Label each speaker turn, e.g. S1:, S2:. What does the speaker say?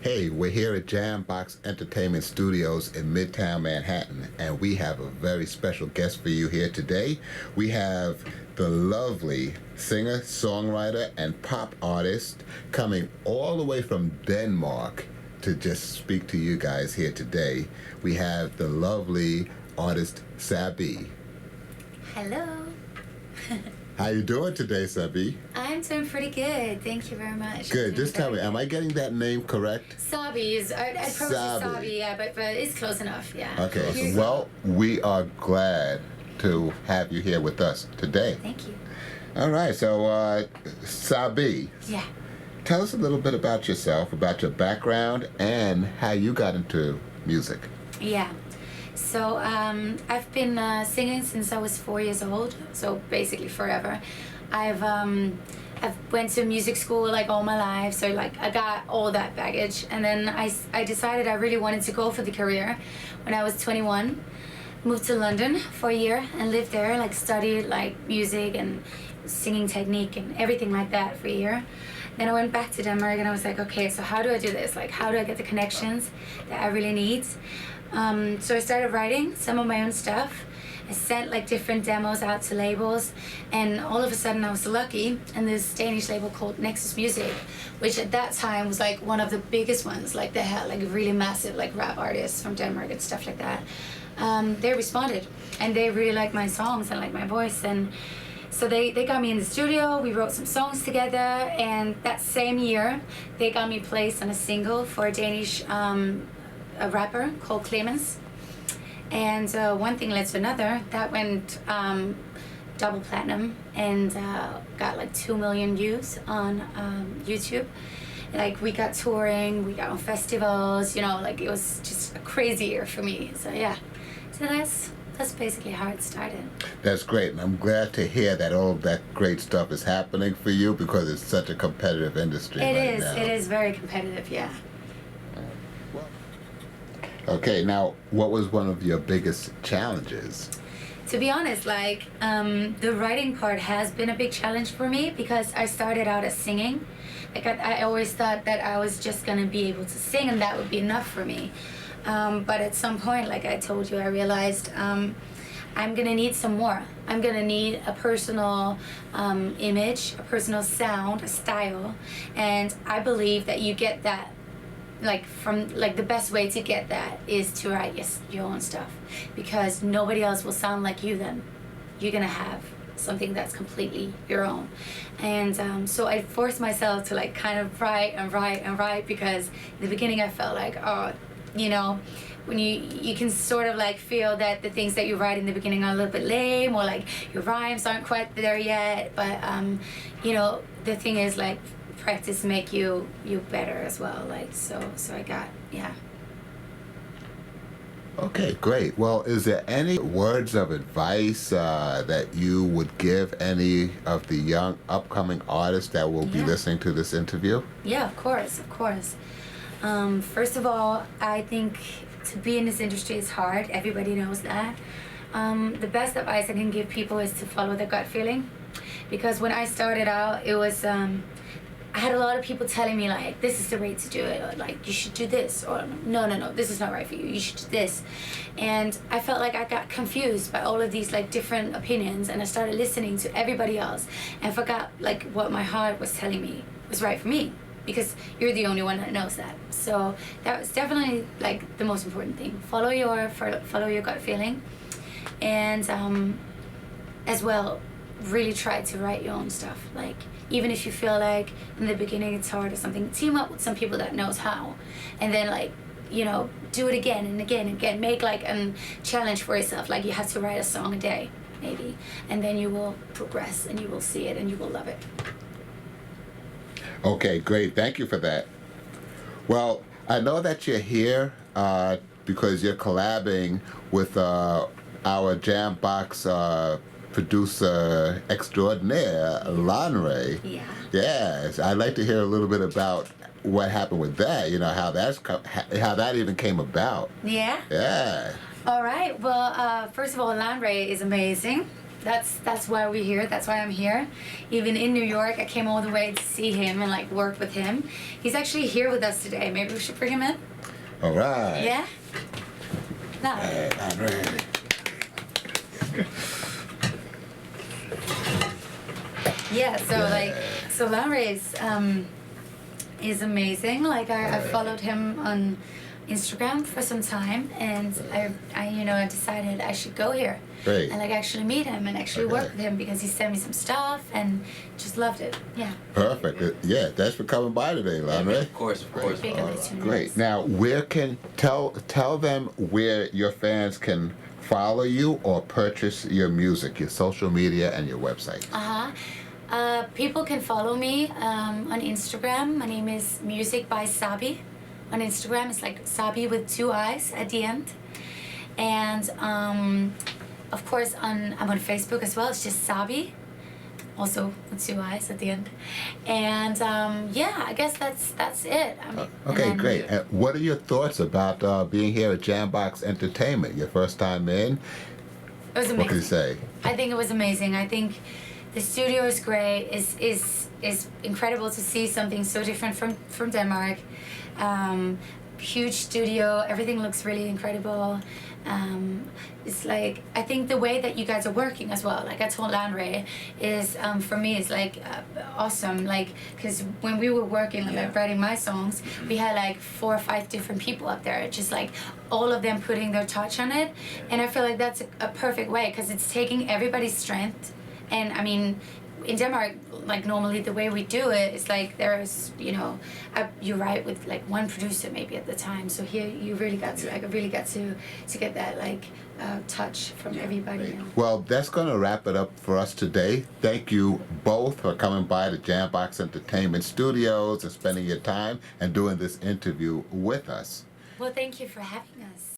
S1: Hey, we're here at JAMBOX Entertainment Studios in Midtown Manhattan, and we have a very special guest for you here today. We have the lovely singer, songwriter, and pop artist coming all the way from Denmark to just speak to you guys here today. We have the lovely artist Sabii.
S2: Hello.
S1: How you doing today, Sabii?
S2: I'm doing pretty good. Thank you very much.
S1: Good. Just tell me, am I getting that name correct?
S2: Sabii is, I'd probably say Sabii, yeah, but it's close enough, yeah.
S1: Okay, well, we are glad to have you here with us today.
S2: Thank you.
S1: All right, so Sabii.
S2: Yeah.
S1: Tell us a little bit about yourself, about your background, and how you got into music.
S2: Yeah. So I've been singing since I was 4 years old, so basically forever. I've went to music school like all my life, so like I got all that baggage, and then I decided I really wanted to go for the career when I was 21. Moved to London for a year and lived there, like studied like music and singing technique and everything like that for a year. Then I went back to Denmark and I was like, okay, so how do I do this? Like, how do I get the connections that I really need? So I started writing some of my own stuff. I sent like different demos out to labels, and all of a sudden I was lucky, and this Danish label called Nexus Music, which at that time was like one of the biggest ones. Like they had like really massive like rap artists from Denmark and stuff like that. They responded, and they really liked my songs and like my voice, and so they got me in the studio. We wrote some songs together, and that same year they got me placed on a single for a Danish a rapper called Clemens. And one thing led to another. That went double platinum and got like 2 million views on YouTube. Like we got touring, we got on festivals, you know, like it was just a crazy year for me. So yeah, so that's basically how it started.
S1: That's great, and I'm glad to hear that all of that great stuff is happening for you, because it's such a competitive industry right now.
S2: It is very competitive, yeah.
S1: Okay, now, what was one of your biggest challenges?
S2: To be honest, like, the writing part has been a big challenge for me, because I started out as singing. Like, I always thought that I was just gonna be able to sing and that would be enough for me. But at some point, like I told you, I realized I'm gonna need some more. I'm gonna need a personal image, a personal sound, a style, and I believe that you get that the best way to get that is to write your own stuff, because nobody else will sound like you then. You're gonna have something that's completely your own. And so I forced myself to like kind of write and write and write, because in the beginning I felt like, oh, you know, when you can sort of like feel that the things that you write in the beginning are a little bit lame, or like your rhymes aren't quite there yet, but you know, the thing is like practice make you better as well, like so I got, yeah.
S1: Okay, great. Well, is there any words of advice that you would give any of the young upcoming artists that will be listening to this interview?
S2: Yeah, of course. First of all, I think to be in this industry is hard. Everybody knows that. The best advice I can give people is to follow their gut feeling, because when I started out, it was I had a lot of people telling me like, this is the way to do it, or like you should do this, or no, this is not right for you, you should do this. And I felt like I got confused by all of these like different opinions, and I started listening to everybody else and forgot like what my heart was telling me was right for me, because you're the only one that knows that. So that was definitely like the most important thing. Follow your gut feeling, and as well, really try to write your own stuff. Like, even if you feel like in the beginning it's hard or something, team up with some people that knows how, and then like, you know, do it again and again and again. Make like a challenge for yourself, like you have to write a song a day maybe, and then you will progress and you will see it and you will love it.
S1: Okay, great. Thank you for that. Well, I know that you're here because you're collabing with our JAMBOX producer extraordinaire, Lanre.
S2: Yeah.
S1: Yes, I'd like to hear a little bit about what happened with that. You know, how that even came about.
S2: Yeah.
S1: Yeah.
S2: All right. Well, first of all, Lanre is amazing. that's why we're here. That's why I'm here. Even in New York, I came all the way to see him and like work with him. He's actually here with us today. Maybe we should bring him in.
S1: All right.
S2: Yeah. No.
S1: I'm ready.
S2: Yeah. So Lanre is amazing. Like I followed him on Instagram for some time, and I decided I should go here.
S1: Great.
S2: And like actually meet him and actually work with him because he sent me some stuff and just loved it. Yeah.
S1: Perfect. Yeah, thanks for coming by today, Lanre.
S3: Of course.
S1: Great. Now, where can tell them where your fans can follow you or purchase your music, your social media, and your website?
S2: People can follow me on Instagram. My name is Music by Sabii. On Instagram, it's like Sabii with 2 I's at the end. And of course, I'm on Facebook as well. It's just Sabii, also with 2 I's at the end. And yeah, I guess that's it.
S1: Okay, great. What are your thoughts about being here at JAMBOX Entertainment? Your first time in?
S2: It was amazing.
S1: What can you say?
S2: I think it was amazing. I think the studio is great. Is incredible to see something so different from Denmark. Huge studio. Everything looks really incredible. It's like, I think the way that you guys are working as well, like I told Lanre, is for me is like awesome. Like, because when we were working, like writing my songs, we had like 4 or 5 different people up there, just like all of them putting their touch on it. And I feel like that's a perfect way, because it's taking everybody's strength. And I mean, in Denmark, like normally the way we do it is like there's, you write with like one producer maybe at the time. So here you really got to get that like touch from everybody.
S1: Well, that's going to wrap it up for us today. Thank you both for coming by the JAMBOX Entertainment Studios and spending your time and doing this interview with us.
S2: Well, thank you for having us.